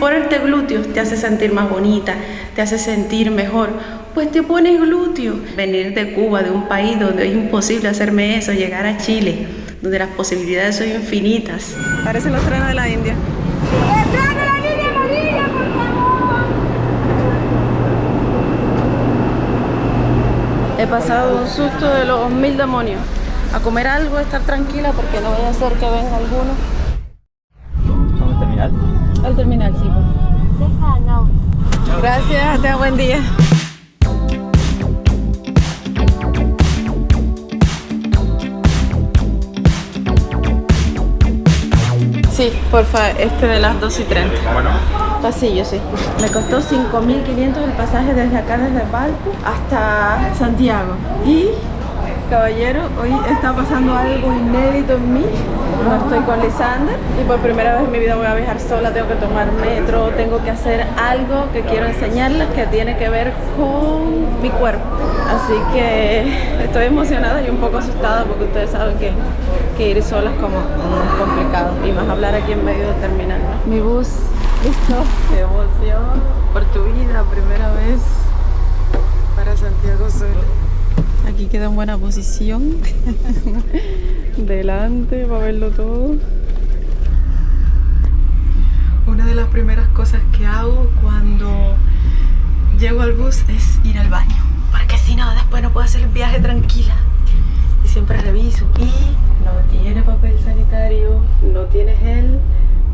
ponerte glúteos te hace sentir más bonita, te hace sentir mejor, pues te pones glúteos. Venir de Cuba, de un país donde es imposible hacerme eso, llegar a Chile, donde las posibilidades son infinitas. Parecen los trenes de la India. ¡El tren de la línea amarilla, por favor! He pasado un susto de los 1000 demonios. A comer algo, a estar tranquila porque no vaya a ser que venga alguno. ¿Vamos al terminal? Al terminal, sí. No. Gracias, tenga buen día. Sí, porfa, de las 2:30. Bueno. Pasillo, sí. Me costó 5.500 el pasaje desde acá, desde Valpo hasta Santiago. Y, caballero, hoy está pasando algo inédito en mí. No estoy con Lisander y por primera vez en mi vida voy a viajar sola. Tengo que tomar metro, tengo que hacer algo que quiero enseñarles que tiene que ver con mi cuerpo. Así que estoy emocionada y un poco asustada porque ustedes saben que ir sola es como complicado. Y más hablar aquí en medio del terminal, ¿no? Mi bus, listo. Qué emoción por tu vida, primera vez para Santiago sola. Aquí queda en buena posición. Delante para verlo todo. Una de las primeras cosas que hago cuando llego al bus es ir al baño, porque si no después no puedo hacer el viaje tranquila. Y siempre reviso. Y no tiene papel sanitario, no tiene gel,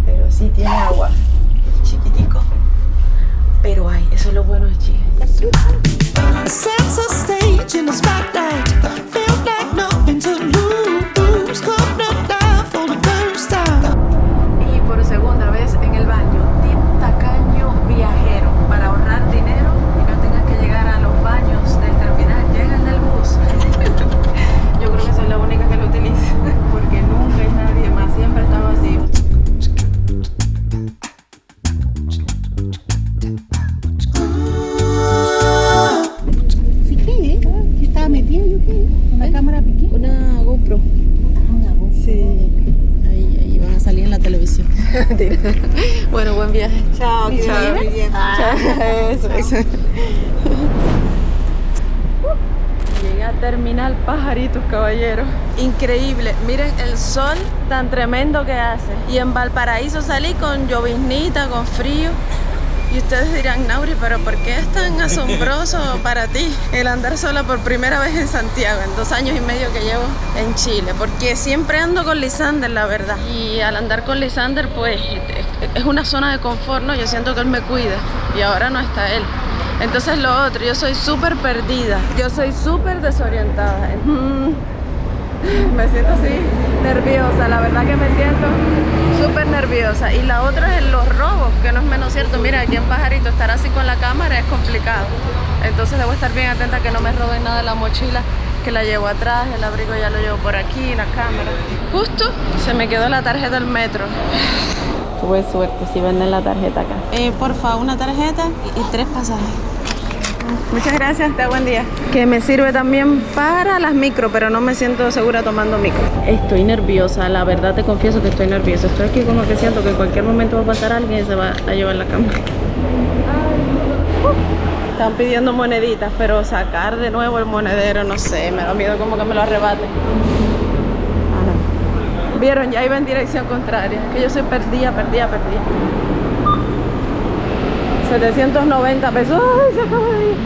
pero sí tiene agua. Chiquitico, pero hay. Eso es lo bueno de Chile. Y por segunda vez en el baño, tip tacaño viajero, para ahorrar dinero y no tengas que llegar a los baños del terminal, llegan del bus. Yo creo que soy la única que lo utiliza, porque nunca hay nadie más, siempre está vacío. ¿Sí qué? ¿Qué estaba metido yo qué? ¿Una cámara pequeña? Una GoPro. Una GoPro. Sí. Ahí van a salir en la televisión. Bueno, buen viaje. Chao, que Chao. muy bien. Eso. Llegué a Terminal Pajaritos, caballeros. Increíble. Miren el sol tan tremendo que hace. Y en Valparaíso salí con lloviznita, con frío. Y ustedes dirán, Nauri, pero ¿por qué es tan asombroso para ti el andar sola por primera vez en Santiago, en 2 años y medio que llevo en Chile? Porque siempre ando con Lisander, la verdad. Y al andar con Lisander, pues, es una zona de confort, ¿no? Yo siento que él me cuida y ahora no está él. Entonces lo otro, yo soy súper perdida, yo soy súper desorientada. Me siento así nerviosa, la verdad que me siento súper nerviosa. Y la otra es los robos, que no es menos cierto. Mira, aquí en Pajarito estar así con la cámara es complicado. Entonces debo estar bien atenta a que no me roben nada de la mochila, que la llevo atrás, el abrigo ya lo llevo por aquí, la cámara. Justo se me quedó la tarjeta del metro. Tuve suerte, si venden la tarjeta acá. Porfa, una tarjeta y 3 pasajes. Muchas gracias, te buen día. Que me sirve también para las micro, pero no me siento segura tomando micro. Estoy nerviosa, la verdad te confieso que estoy nerviosa. Estoy aquí como que siento que en cualquier momento va a pasar alguien y se va a llevar la cámara. Están pidiendo moneditas, pero sacar de nuevo el monedero, no sé, me da miedo como que me lo arrebate. Vieron, ya iba en dirección contraria, que yo soy perdida. 790 pesos. ¡Ay, se acaba de ir!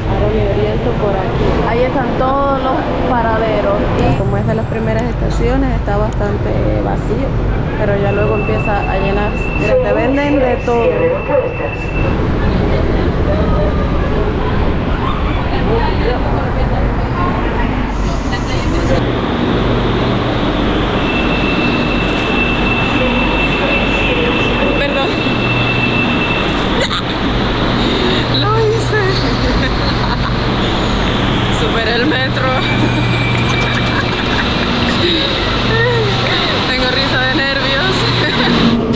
Ahora me oriento por aquí. Ahí están todos los paraderos. Y como es de las primeras estaciones, está bastante vacío. Pero ya luego empieza a llenarse. Mira, te venden de todo. Perdón. Lo hice. Superé el metro. Tengo risa de nervios.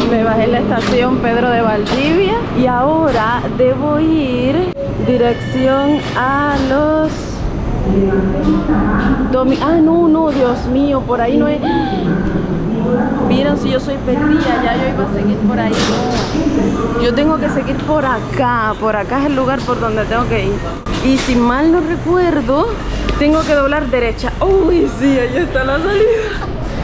Me bajé Es la estación Pedro de Valdivia. Y ahora debo ir dirección a los... no, Dios mío, por ahí no es... Vieron si yo soy perdida, ya yo iba a seguir por ahí. No. Yo tengo que seguir por acá es el lugar por donde tengo que ir. Y si mal no recuerdo, tengo que doblar derecha. Uy, sí, ahí está la salida.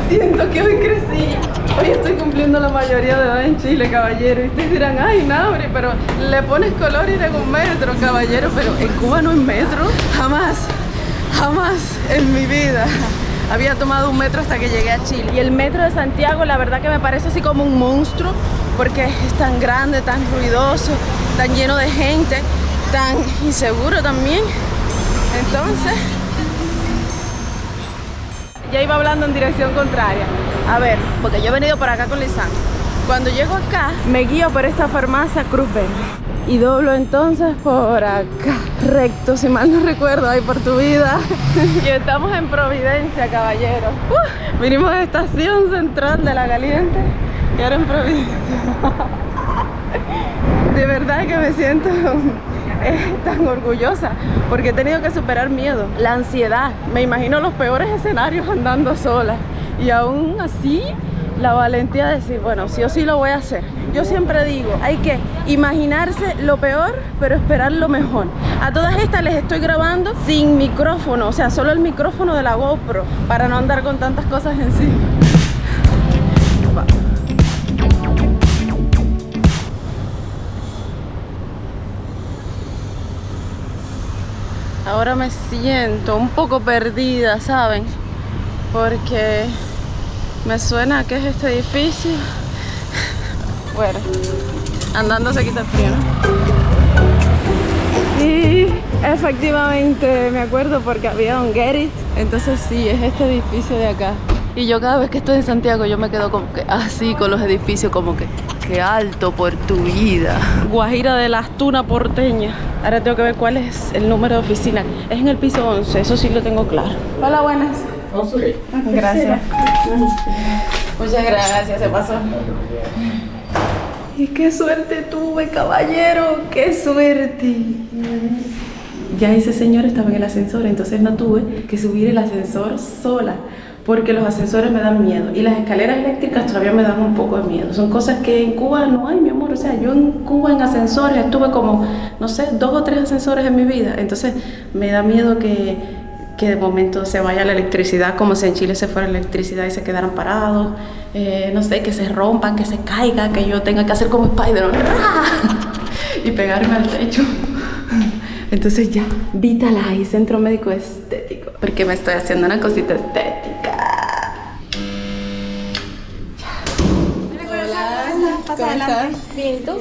Siento que hoy crecí. Hoy estoy cumpliendo la mayoría de edad en Chile, caballero. Y ustedes dirán, ay, Nauri, pero le pones color y en un metro, caballero. Pero en Cuba no hay metro. Jamás en mi vida había tomado un metro hasta que llegué a Chile. Y el metro de Santiago, la verdad que me parece así como un monstruo, porque es tan grande, tan ruidoso, tan lleno de gente, tan inseguro también. Entonces, ya iba hablando en dirección contraria. A ver, porque yo he venido por acá con Lisan. Cuando llego acá, me guío por esta farmacia Cruz Verde. Y doblo entonces por acá, recto, si mal no recuerdo, ahí por tu vida. Y estamos en Providencia, caballero. Vinimos a la estación central de La Caliente y ahora en Providencia. De verdad que me siento tan orgullosa porque he tenido que superar miedo, la ansiedad. Me imagino los peores escenarios andando sola y aún así la valentía de decir, bueno, sí o sí lo voy a hacer. Yo siempre digo, hay que imaginarse lo peor, pero esperar lo mejor. A todas estas les estoy grabando sin micrófono, o sea, solo el micrófono de la GoPro, para no andar con tantas cosas encima. Ahora me siento un poco perdida, ¿saben? Porque me suena que es este edificio. Bueno, andando se quita el frío, ¿no? Y efectivamente me acuerdo porque había un Get It. Entonces sí, es este edificio de acá. Y yo cada vez que estoy en Santiago yo me quedo como que así con los edificios, como que qué alto por tu vida. Guajira de las Tunas porteña. Ahora tengo que ver cuál es el número de oficina. Es en el piso 11, eso sí lo tengo claro. Hola, buenas. Gracias. Muchas gracias, se pasó. Y qué suerte tuve, caballero, qué suerte. Ya ese señor estaba en el ascensor, entonces no tuve que subir el ascensor sola, porque los ascensores me dan miedo y las escaleras eléctricas todavía me dan un poco de miedo. Son cosas que en Cuba no hay, mi amor. O sea, yo en Cuba en ascensores estuve como, no sé, 2 o 3 ascensores en mi vida. Entonces me da miedo que de momento se vaya la electricidad, como si en Chile se fuera la electricidad y se quedaran parados. No sé, que se rompan, que se caiga, que yo tenga que hacer como Spider-Man y pegarme al techo. Entonces ya, Vitalize, Centro Médico Estético, porque me estoy haciendo una cosita estética. ¿Cómo estás? Bien, ¿tú?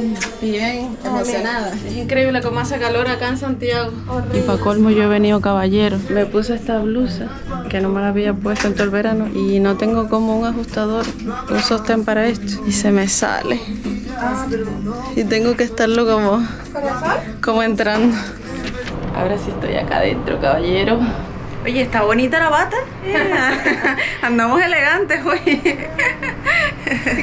Bien, emocionada. Es increíble cómo hace calor acá en Santiago. Horrible. Y para colmo yo he venido caballero. Me puse esta blusa que no me la había puesto en todo el verano y no tengo como un ajustador, un sostén para esto y se me sale. Y tengo que estarlo como entrando. Ahora sí estoy acá adentro, caballero. Oye, ¿está bonita la bata? Andamos elegantes hoy.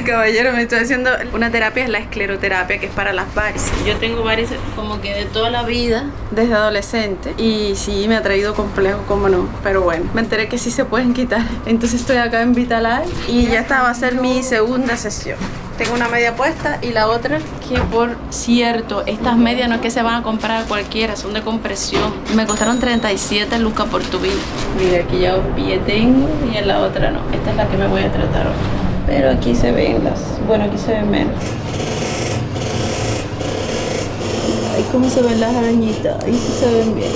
Caballero, me estoy haciendo una terapia, es la escleroterapia, que es para las varices. Yo tengo varices como que de toda la vida, desde adolescente. Y sí, me ha traído complejo, cómo no. Pero bueno, me enteré que sí se pueden quitar. Entonces estoy acá en Vitalize y ya esta va a ser mi segunda sesión. Tengo una media puesta y la otra, que por cierto, estas medias no es que se van a comprar a cualquiera, son de compresión. Me costaron 37 lucas por tu vida. Mira, aquí ya un pie tengo y en la otra no. Esta es la que me voy a tratar hoy. Pero aquí se ven aquí se ven menos. Ay, cómo se ven las arañitas. Ahí sí se ven bien.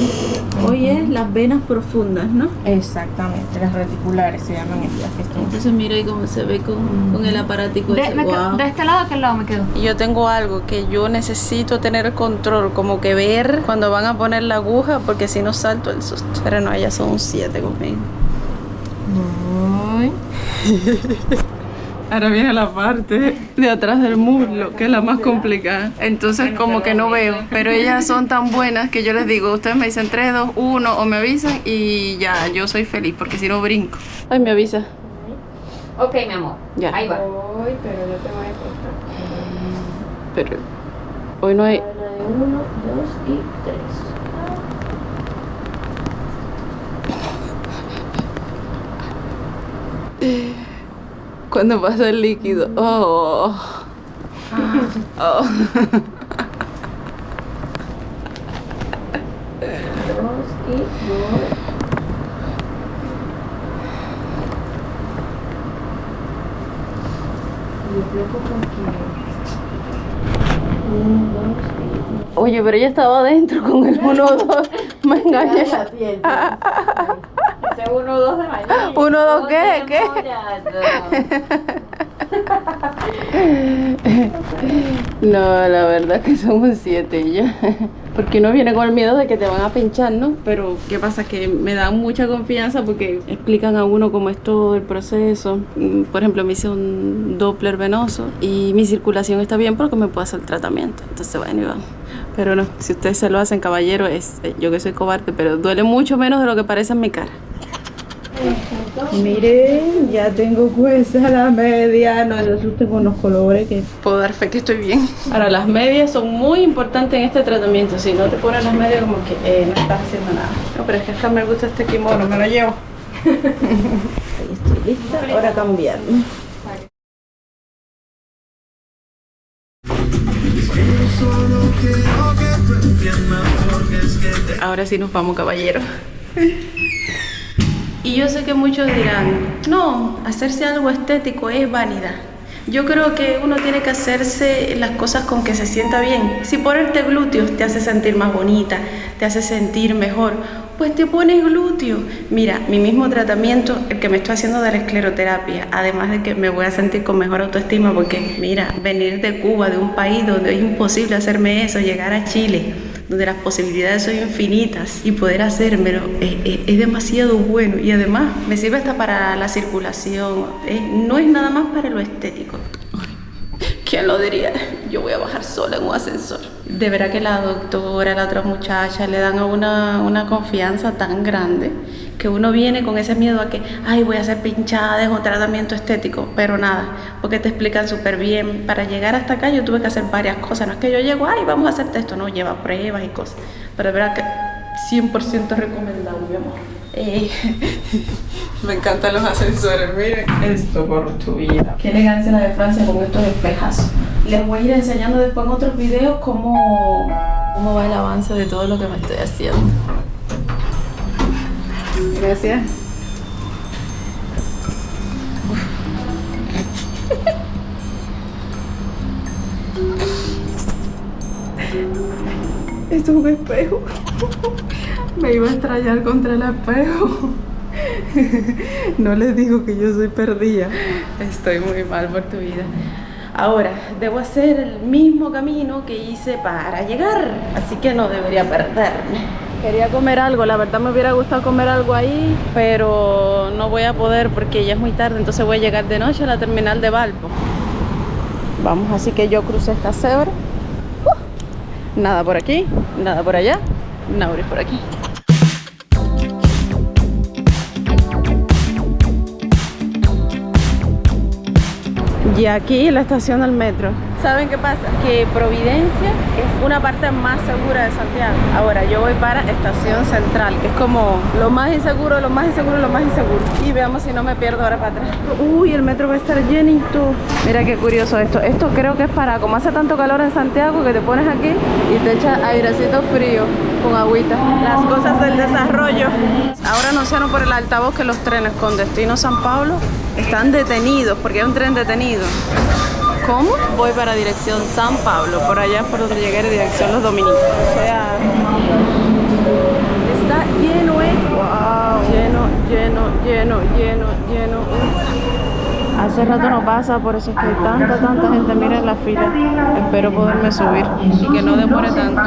Hoy es las venas profundas, ¿no? Exactamente, las reticulares se llaman estas que están. Entonces mira ahí cómo se ve con el aparatico ese. Wow. ¿De este lado a qué lado me quedo? Y yo tengo algo que yo necesito tener control, como que ver cuando van a poner la aguja, porque si no salto el susto. Pero no, ellas son un 7 conmigo. Ay. Ahora viene la parte de atrás del muslo, que es la más complicada. Entonces como que no veo. Pero ellas son tan buenas que yo les digo, ustedes me dicen 3, 2, 1 o me avisan y ya, yo soy feliz porque si no brinco. Ay, me avisa. Ok, mi amor. Ya. Ahí va. Ay, pero yo te voy a cortar. pero hoy no hay... 1, 2 y 3. Cuando pasa el líquido. Oh. Oh. 2 y 2. Oye, pero ella estaba adentro con el 1, 2. Me engañé. 1, 2 de mañana. 1, 2, ¿qué? ¿Qué? No, la verdad es que somos 7 ya. Porque uno viene con el miedo de que te van a pinchar, ¿no? Pero ¿qué pasa? Que me dan mucha confianza porque explican a uno cómo es todo el proceso. Por ejemplo, me hice un Doppler venoso y mi circulación está bien porque me puedo hacer el tratamiento. Entonces, bueno, y van. Pero no, si ustedes se lo hacen, caballero, yo que soy cobarde, pero duele mucho menos de lo que parece en mi cara. Miren, ya tengo puesta la media, no se asusten con los colores, que puedo dar fe que estoy bien. Ahora, las medias son muy importantes en este tratamiento. Si no te pones las medias, como que no estás haciendo nada. No, pero es que hasta me gusta este kimono, me lo llevo. Ahí estoy lista, ahora cambiarme. Ahora sí nos vamos, caballero. Y yo sé que muchos dirán, no, hacerse algo estético es vanidad. Yo creo que uno tiene que hacerse las cosas con que se sienta bien. Si ponerte glúteos te hace sentir más bonita, te hace sentir mejor, pues te pones glúteos. Mira, mi mismo tratamiento, el que me estoy haciendo de la escleroterapia, además de que me voy a sentir con mejor autoestima, porque mira, venir de Cuba, de un país donde es imposible hacerme eso, llegar a Chile, donde las posibilidades son infinitas, y poder hacérmelo es demasiado bueno, y además me sirve hasta para la circulación, no es nada más para lo estético. ¿Quién lo diría? Yo voy a bajar sola en un ascensor. De verdad que la doctora, la otra muchacha le dan a una confianza tan grande que uno viene con ese miedo a que, ay, voy a ser pinchada, es un tratamiento estético, pero nada, porque te explican súper bien. Para llegar hasta acá yo tuve que hacer varias cosas, no es que yo llego, ay, vamos a hacerte esto, no, lleva pruebas y cosas, pero de verdad que 100% recomendado, mi amor. Me encantan los ascensores, miren esto por tu vida. Qué elegancia la de Francia con estos espejazos. Les voy a ir enseñando después en otros videos cómo va el avance de todo lo que me estoy haciendo. Gracias. Esto es un espejo. Me iba a estrellar contra el espejo. No les digo que yo soy perdida. Estoy muy mal por tu vida. Ahora, debo hacer el mismo camino que hice para llegar, así que no debería perderme. Quería comer algo, la verdad me hubiera gustado comer algo ahí, pero no voy a poder porque ya es muy tarde, entonces voy a llegar de noche a la terminal de Valpo. Vamos, así que yo crucé esta cebra. Nada por aquí, nada por allá, Nauris por aquí. Y aquí la estación del metro. ¿Saben qué pasa? Que Providencia es una parte más segura de Santiago. Ahora yo voy para Estación Central, que es como lo más inseguro, lo más inseguro, lo más inseguro. Y veamos si no me pierdo ahora para atrás. Uy, el metro va a estar llenito. Mira qué curioso esto. Esto creo que es para, como hace tanto calor en Santiago, que te pones aquí y te echas airecito frío con agüita. Las cosas del desarrollo. Ahora anunciaron por el altavoz que los trenes con destino San Pablo están detenidos, porque hay un tren detenido. ¿Cómo? Voy para dirección San Pablo, por allá por donde llegué, dirección Los Dominicos. O sea, está lleno, wow. Lleno. Hace rato no pasa, por eso es que hay tanta gente. Mira en la fila. Espero poderme subir y que no demore tanto.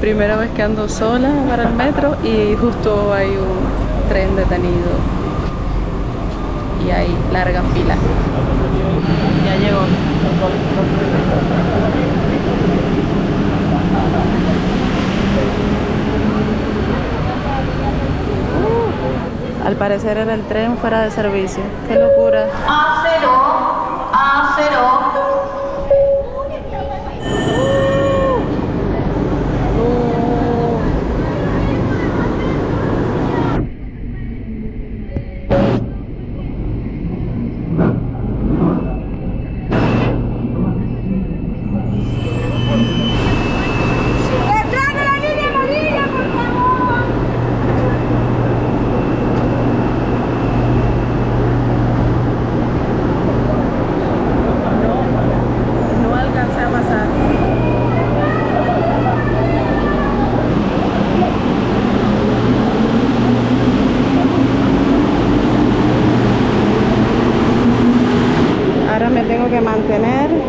Primera vez que ando sola para el metro y justo hay un tren detenido. Y hay larga fila. Ya llegó. Al parecer era el tren fuera de servicio. ¡Qué locura! A cero.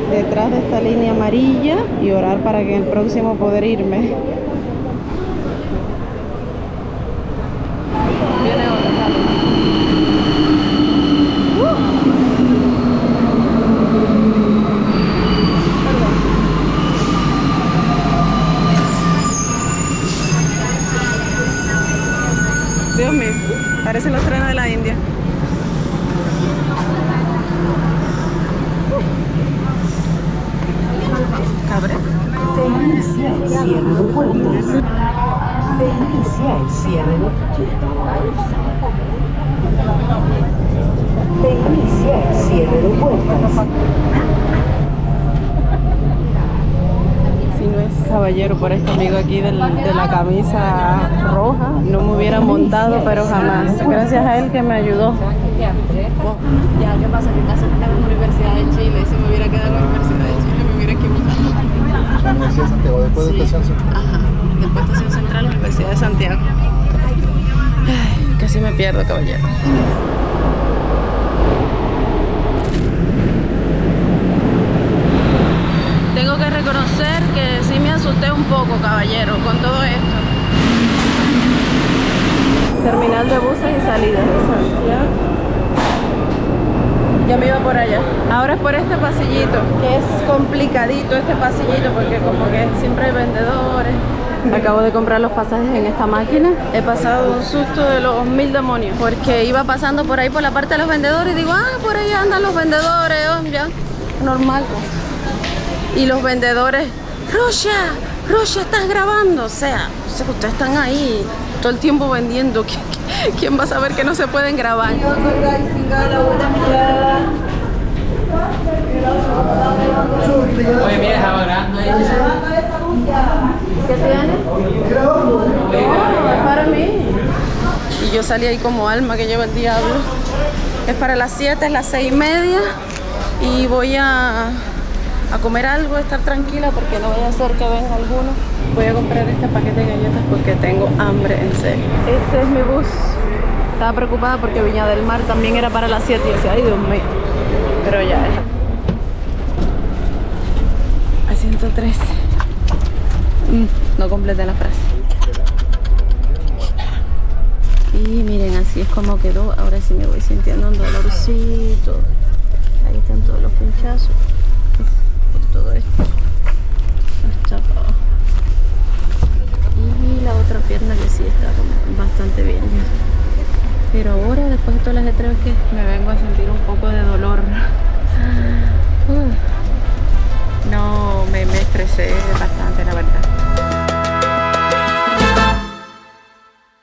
detrás de esta línea amarilla y orar para que en el próximo poder irme. Viene otro, Dios mío, parecen los trenes de la India. Cabre. Se inicia el cierre de puertas. Se inicia el cierre de Se inicia el cierre de puertas. Si no es caballero por este amigo aquí de la camisa roja, no me hubiera montado, pero jamás. Gracias a él que me ayudó. Ya, ¿qué pasa? Que casi me quedé en la Universidad de Chile. Y si me hubiera quedado en la Universidad de Chile, me hubiera equivocado. La Universidad de Santiago, después de Estación Central. Ajá, después de Estación Central, Universidad de Santiago. Ay, casi me pierdo, caballero. Tengo que reconocer que sí me asusté un poco, caballero, con todo esto. Terminal de buses y salidas de Santiago. Ya me iba por allá. Ahora es por este pasillito, que es complicadito este pasillito porque como que siempre hay vendedores. Acabo de comprar los pasajes en esta máquina. He pasado un susto de los 1000 demonios porque iba pasando por ahí por la parte de los vendedores y digo, ah, por ahí andan los vendedores, oh, ya, normal. Y los vendedores, Rocha, ¿estás grabando? O sea, ustedes están ahí todo el tiempo vendiendo. ¿Quién va a saber que no se pueden grabar? Oye, mira, estaba grabando ahí. ¿Qué tiene? No, es para mí. Y yo salí ahí como alma que lleva el diablo. Es para las 7, es las 6:30 y voy a comer algo, estar tranquila porque no vaya a ser que venga alguno. Voy a comprar este paquete de galletas porque tengo hambre, en serio. Este es mi bus. Estaba preocupada porque Viña del Mar también era para las 7 y decía, ay Dios mío. Pero ya es. A 113. No completé la frase. Y miren, así es como quedó. Ahora sí me voy sintiendo un dolorcito. Ahí están todos los pinchazos. Por todo esto. Está todo. Y la otra pierna que sí está como bastante bien. Pero ahora, después de todas las ajetreo, que me vengo a sentir un poco de dolor. No, me estresé bastante, la verdad.